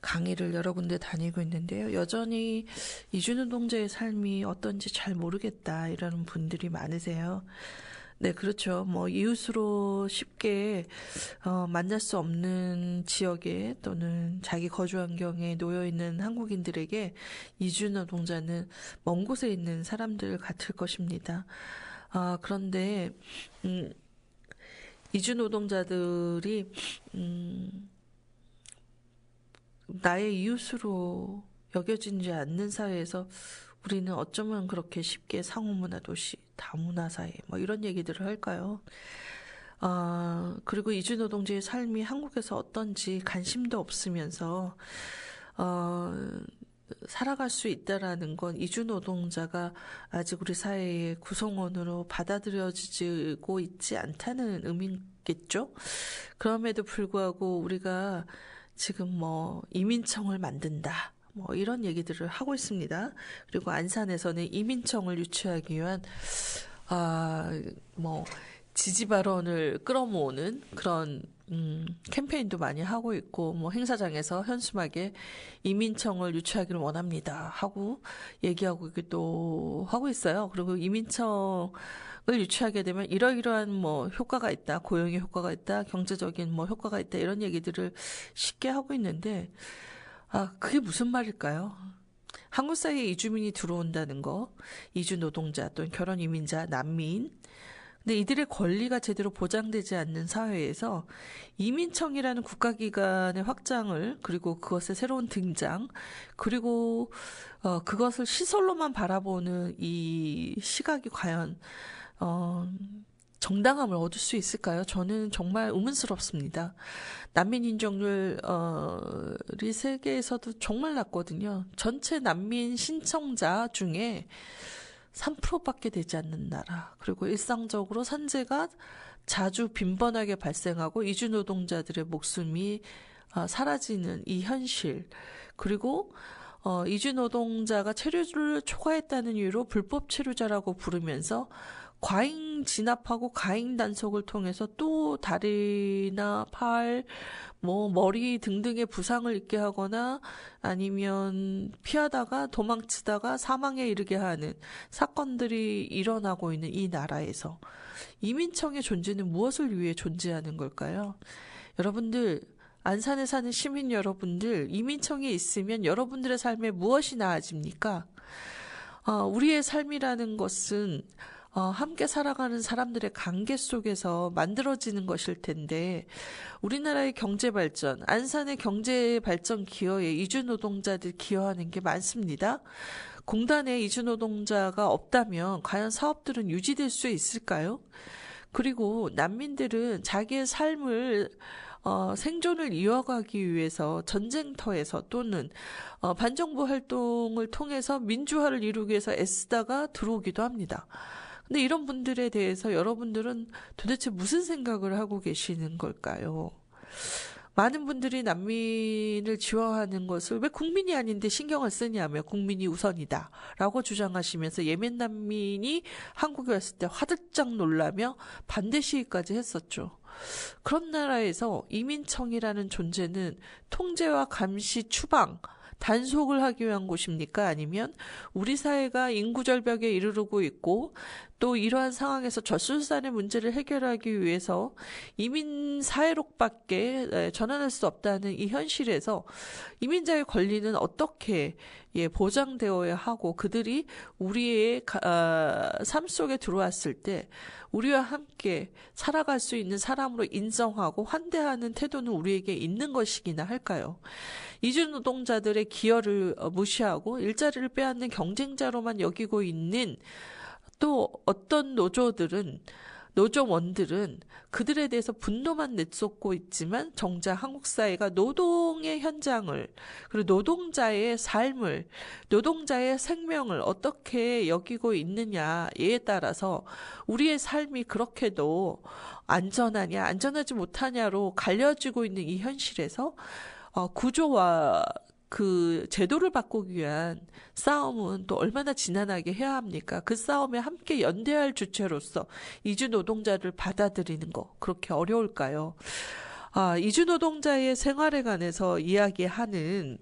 강의를 여러 군데 다니고 있는데요. 여전히 이주노동자의 삶이 어떤지 잘 모르겠다 이러는 분들이 많으세요. 네, 그렇죠. 뭐 이웃으로 쉽게 만날 수 없는 지역에 또는 자기 거주 환경에 놓여 있는 한국인들에게 이주노동자는 먼 곳에 있는 사람들 같을 것입니다. 그런데 이주 노동자들이 나의 이웃으로 여겨지지 않는 사회에서 우리는 어쩌면 그렇게 쉽게 상호문화 도시, 다문화 사회 뭐 이런 얘기들을 할까요? 그리고 이주 노동자의 삶이 한국에서 어떤지 관심도 없으면서 살아갈 수 있다라는 건 이주 노동자가 아직 우리 사회의 구성원으로 받아들여지고 있지 않다는 의미겠죠? 그럼에도 불구하고 우리가 지금 뭐 이민청을 만든다. 뭐 이런 얘기들을 하고 있습니다. 그리고 안산에서는 이민청을 유치하기 위한 뭐 지지 발언을 끌어모으는 그런 캠페인도 많이 하고 있고, 뭐 행사장에서 현수막에 이민청을 유치하기를 원합니다 하고 얘기하고 하고 있어요. 그리고 이민청을 유치하게 되면 이러이러한 뭐 효과가 있다, 고용의 효과가 있다, 경제적인 뭐 효과가 있다 이런 얘기들을 쉽게 하고 있는데, 그게 무슨 말일까요? 한국 사회에 이주민이 들어온다는 거, 이주 노동자 또는 결혼 이민자, 난민. 근데 이들의 권리가 제대로 보장되지 않는 사회에서 이민청이라는 국가기관의 확장을, 그리고 그것의 새로운 등장, 그리고 그것을 시설로만 바라보는 이 시각이 과연 정당함을 얻을 수 있을까요? 저는 정말 의문스럽습니다. 난민 인정률이 세계에서도 정말 낮거든요. 전체 난민 신청자 중에 3%밖에 되지 않는 나라. 그리고 일상적으로 산재가 자주 빈번하게 발생하고 이주 노동자들의 목숨이 사라지는 이 현실. 그리고 이주 노동자가 체류를 초과했다는 이유로 불법 체류자라고 부르면서 과잉 진압하고 과잉 단속을 통해서 또 다리나 팔, 머리 등등의 부상을 입게 하거나 아니면 피하다가 도망치다가 사망에 이르게 하는 사건들이 일어나고 있는 이 나라에서 이민청의 존재는 무엇을 위해 존재하는 걸까요? 여러분들, 안산에 사는 시민 여러분들, 이민청이 있으면 여러분들의 삶에 무엇이 나아집니까? 우리의 삶이라는 것은 함께 살아가는 사람들의 관계 속에서 만들어지는 것일 텐데 우리나라의 경제 발전, 안산의 경제 발전 기여에 이주 노동자들 기여하는 게 많습니다. 공단에 이주 노동자가 없다면 과연 사업들은 유지될 수 있을까요? 그리고 난민들은 자기의 삶을 생존을 이어가기 위해서 전쟁터에서 또는 반정부 활동을 통해서 민주화를 이루기 위해서 애쓰다가 들어오기도 합니다. 근데 이런 분들에 대해서 여러분들은 도대체 무슨 생각을 하고 계시는 걸까요? 많은 분들이 난민을 지원하는 것을 왜 국민이 아닌데 신경을 쓰냐며 국민이 우선이다 라고 주장하시면서 예멘 난민이 한국에 왔을 때 화들짝 놀라며 반대 시위까지 했었죠. 그런 나라에서 이민청이라는 존재는 통제와 감시, 추방, 단속을 하기 위한 곳입니까? 아니면 우리 사회가 인구 절벽에 이르르고 있고 또 이러한 상황에서 저출산의 문제를 해결하기 위해서 이민 사회록밖에 전환할 수 없다는 이 현실에서 이민자의 권리는 어떻게 보장되어야 하고 그들이 우리의 삶 속에 들어왔을 때 우리와 함께 살아갈 수 있는 사람으로 인정하고 환대하는 태도는 우리에게 있는 것이기나 할까요? 이주 노동자들의 기여를 무시하고 일자리를 빼앗는 경쟁자로만 여기고 있는 또 어떤 노조원들은 그들에 대해서 분노만 내쏟고 있지만 정작 한국 사회가 노동의 현장을 그리고 노동자의 삶을 노동자의 생명을 어떻게 여기고 있느냐에 따라서 우리의 삶이 그렇게도 안전하냐 안전하지 못하냐로 갈려지고 있는 이 현실에서 구조와 그 제도를 바꾸기 위한 싸움은 또 얼마나 지난하게 해야 합니까? 그 싸움에 함께 연대할 주체로서 이주 노동자를 받아들이는 거 그렇게 어려울까요? 이주 노동자의 생활에 관해서 이야기하는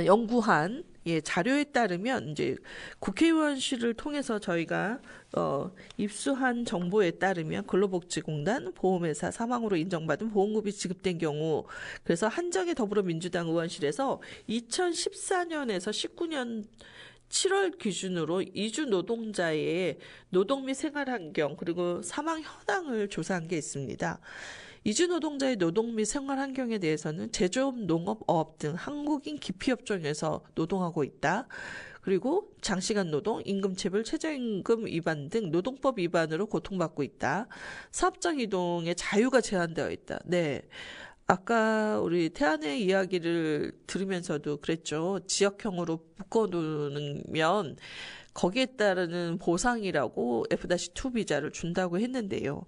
연구한 자료에 따르면 이제 국회의원실을 통해서 저희가 입수한 정보에 따르면 근로복지공단 보험회사 사망으로 인정받은 보험급이 지급된 경우 그래서 한정희 더불어민주당 의원실에서 2014년에서 19년 7월 기준으로 이주 노동자의 노동 및 생활 환경 그리고 사망 현황을 조사한 게 있습니다. 이주 노동자의 노동 및 생활 환경에 대해서는 제조업, 농업, 어업 등 한국인 기피업종에서 노동하고 있다. 그리고 장시간 노동, 임금체불, 최저임금 위반 등 노동법 위반으로 고통받고 있다. 사업장 이동의 자유가 제한되어 있다. 네. 아까 우리 태안의 이야기를 들으면서도 그랬죠. 지역형으로 묶어놓으면 거기에 따르는 보상이라고 F-2 비자를 준다고 했는데요.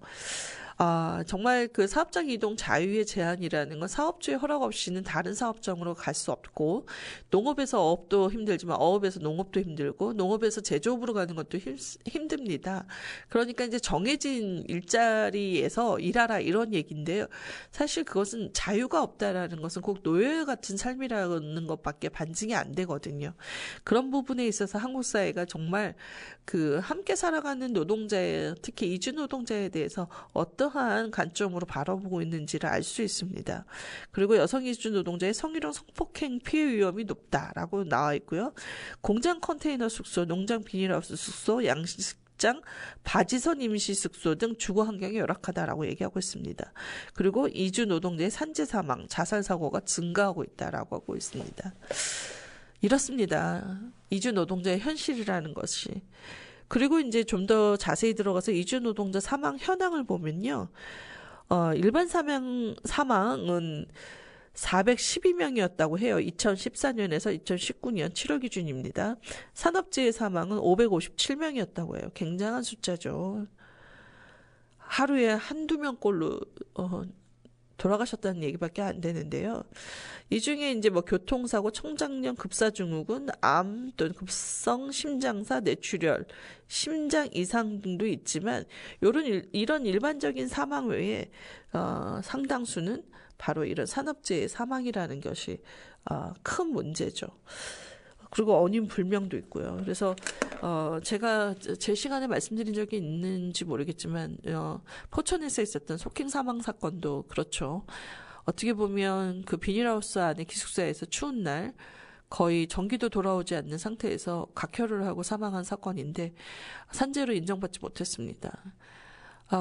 정말 그 사업장 이동 자유의 제한이라는 건 사업주의 허락 없이는 다른 사업장으로 갈 수 없고 농업에서 어업도 힘들지만 어업에서 농업도 힘들고 농업에서 제조업으로 가는 것도 힘듭니다. 그러니까 이제 정해진 일자리에서 일하라 이런 얘기인데요. 사실 그것은 자유가 없다라는 것은 꼭 노예 같은 삶이라는 것밖에 반증이 안 되거든요. 그런 부분에 있어서 한국 사회가 정말 그 함께 살아가는 노동자의 특히 이주 노동자에 대해서 어떠한 관점으로 바라보고 있는지를 알 수 있습니다. 그리고 여성 이주 노동자의 성희롱 성폭행 피해 위험이 높다라고 나와 있고요. 공장 컨테이너 숙소, 농장 비닐하우스 숙소, 양식장, 바지선 임시 숙소 등 주거 환경이 열악하다라고 얘기하고 있습니다. 그리고 이주 노동자의 산재 사망, 자살 사고가 증가하고 있다라고 하고 있습니다. 이렇습니다. 이주 노동자의 현실이라는 것이. 그리고 이제 좀 더 자세히 들어가서 이주 노동자 사망 현황을 보면요. 일반 사망은 412명이었다고 해요. 2014년에서 2019년 7월 기준입니다. 산업재해 사망은 557명이었다고 해요. 굉장한 숫자죠. 하루에 한두 명꼴로 돌아가셨다는 얘기밖에 안 되는데요. 이 중에 이제 뭐 교통사고, 총장년 급사증후군, 암 또는 급성 심장사, 뇌출혈, 심장 이상 등도 있지만 이런 일반적인 사망 외에 상당수는 바로 이런 산업재해 사망이라는 것이 큰 문제죠. 그리고 원인 불명도 있고요. 그래서 제가 제 시간에 말씀드린 적이 있는지 모르겠지만 포천에서 있었던 속행 사망 사건도 그렇죠. 어떻게 보면 그 비닐하우스 안에 기숙사에서 추운 날 거의 전기도 돌아오지 않는 상태에서 각혈을 하고 사망한 사건인데 산재로 인정받지 못했습니다.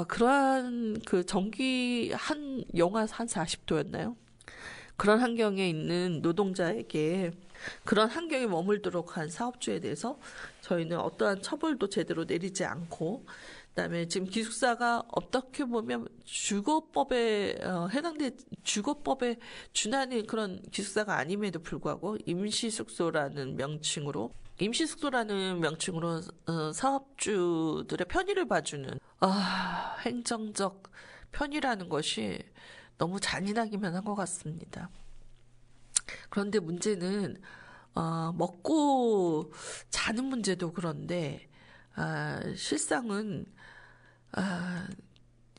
그러한 그 전기 영하 한 40도였나요? 그런 환경에 있는 노동자에게 그런 환경에 머물도록 한 사업주에 대해서 저희는 어떠한 처벌도 제대로 내리지 않고, 그다음에 지금 기숙사가 어떻게 보면 주거법에 주거법에 준하는 그런 기숙사가 아님에도 불구하고 임시숙소라는 명칭으로 사업주들의 편의를 봐주는 행정적 편의라는 것이 너무 잔인하기만 한 것 같습니다. 그런데 문제는 먹고 자는 문제도 그런데 실상은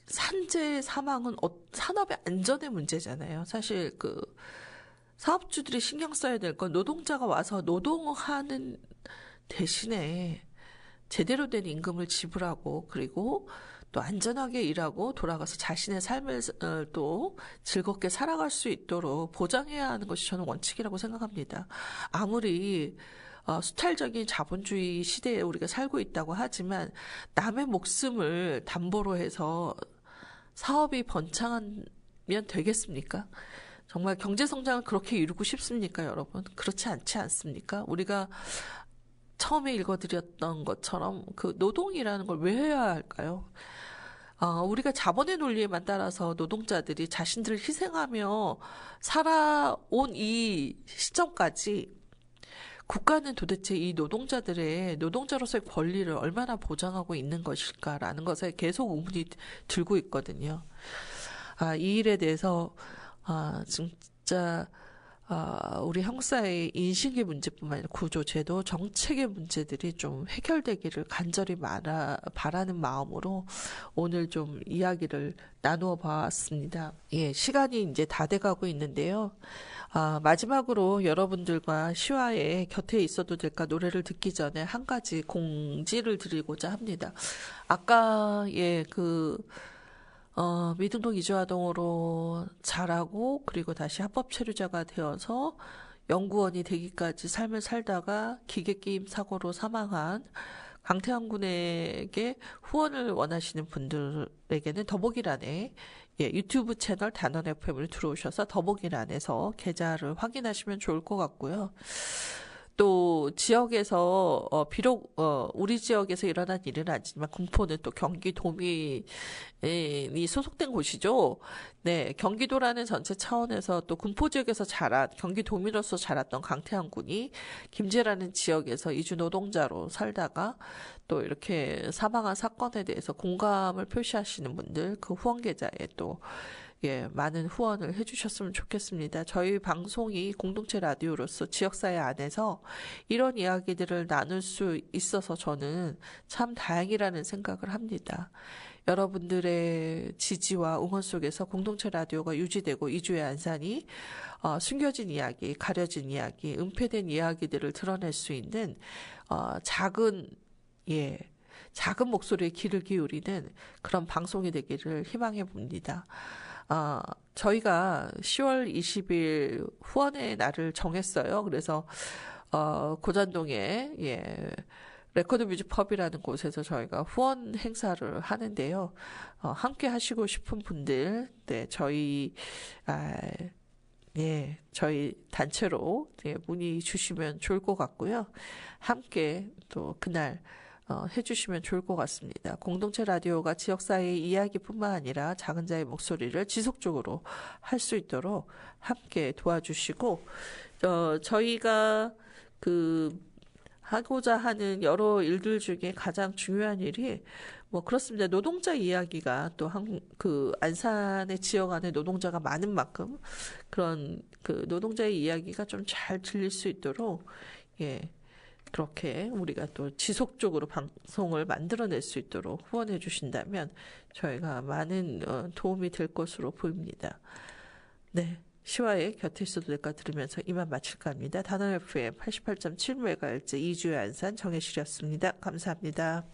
산재 사망은 산업의 안전의 문제잖아요. 사실 그 사업주들이 신경 써야 될 건 노동자가 와서 노동하는 대신에 제대로 된 임금을 지불하고 그리고 또 안전하게 일하고 돌아가서 자신의 삶을 또 즐겁게 살아갈 수 있도록 보장해야 하는 것이 저는 원칙이라고 생각합니다. 아무리 수탈적인 자본주의 시대에 우리가 살고 있다고 하지만 남의 목숨을 담보로 해서 사업이 번창하면 되겠습니까? 정말 경제성장을 그렇게 이루고 싶습니까, 여러분? 그렇지 않지 않습니까? 우리가 처음에 읽어드렸던 것처럼 그 노동이라는 걸 왜 해야 할까요? 우리가 자본의 논리에만 따라서 노동자들이 자신들을 희생하며 살아온 이 시점까지 국가는 도대체 이 노동자로서의 권리를 얼마나 보장하고 있는 것일까라는 것에 계속 의문이 들고 있거든요. 이 일에 대해서 진짜 우리 한국사회의 인식의 문제뿐만 아니라 구조, 제도, 정책의 문제들이 좀 해결되기를 간절히 바라는 마음으로 오늘 좀 이야기를 나누어 봤습니다. 예, 시간이 이제 다 돼가고 있는데요. 마지막으로 여러분들과 시와의 곁에 있어도 될까 노래를 듣기 전에 한 가지 공지를 드리고자 합니다. 아까 미등록 이주아동으로 자라고 그리고 다시 합법 체류자가 되어서 연구원이 되기까지 삶을 살다가 기계게임 사고로 사망한 강태환 군에게 후원을 원하시는 분들에게는 더보기란에 유튜브 채널 단원 FM을 들어오셔서 더보기란에서 계좌를 확인하시면 좋을 것 같고요. 또 지역에서 비록 우리 지역에서 일어난 일은 아니지만 군포는 또 경기 도민이 소속된 곳이죠. 네, 경기도라는 전체 차원에서 또 군포 지역에서 경기 도민으로서 자랐던 강태환 군이 김제라는 지역에서 이주 노동자로 살다가 또 이렇게 사망한 사건에 대해서 공감을 표시하시는 분들 그 후원 계좌에 또 많은 후원을 해주셨으면 좋겠습니다. 저희 방송이 공동체 라디오로서 지역사회 안에서 이런 이야기들을 나눌 수 있어서 저는 참 다행이라는 생각을 합니다. 여러분들의 지지와 응원 속에서 공동체 라디오가 유지되고 이주의 안산이 숨겨진 이야기, 가려진 이야기, 은폐된 이야기들을 드러낼 수 있는 작은 목소리에 귀를 기울이는 그런 방송이 되기를 희망해 봅니다. 저희가 10월 20일 후원의 날을 정했어요. 그래서 고잔동에 레코드 뮤직 펍이라는 곳에서 저희가 후원 행사를 하는데요. 함께 하시고 싶은 분들, 저희 단체로 문의 주시면 좋을 것 같고요. 함께 또 그날 해주시면 좋을 것 같습니다. 공동체 라디오가 지역사회의 이야기뿐만 아니라 작은 자의 목소리를 지속적으로 할 수 있도록 함께 도와주시고, 저희가 하고자 하는 여러 일들 중에 가장 중요한 일이 그렇습니다. 노동자 이야기가 또 안산의 지역 안에 노동자가 많은 만큼 그런 노동자의 이야기가 좀 잘 들릴 수 있도록, 그렇게 우리가 또 지속적으로 방송을 만들어낼 수 있도록 후원해 주신다면 저희가 많은 도움이 될 것으로 보입니다. 네. 시와의 곁에 있어도 될까 들으면서 이만 마칠까 합니다. 단원 FM 88.7MHz 이주의 안산 정혜실이었습니다. 감사합니다.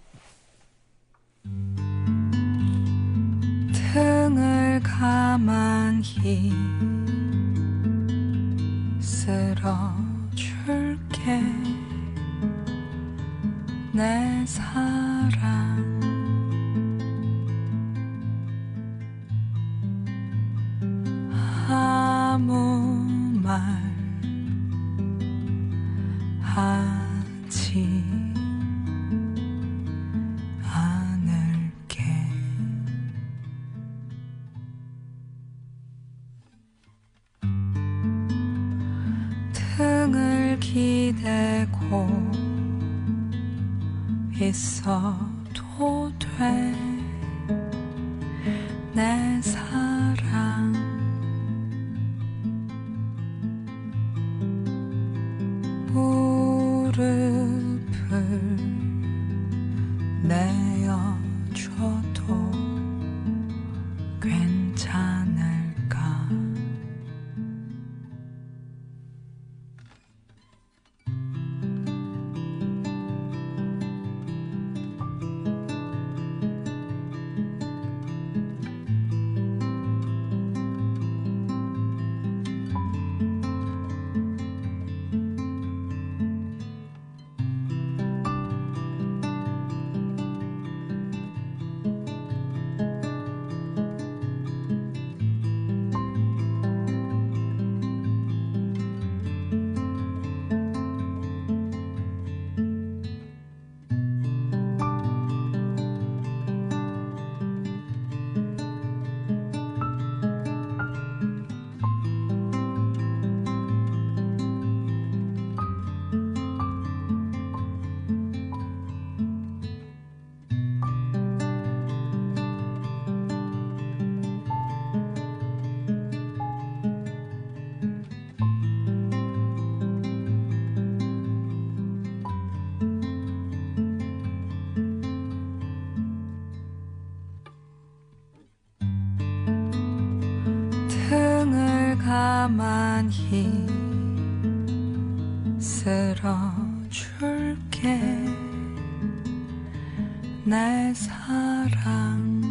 등을 가만히 쓸어줄게 내 사랑 아무 말 하지 않을게 등을 기대고 있어도 돼 내 사랑 무릎을 내어줘도 괜찮을까 등을 가만히 쓸어줄게 내 사랑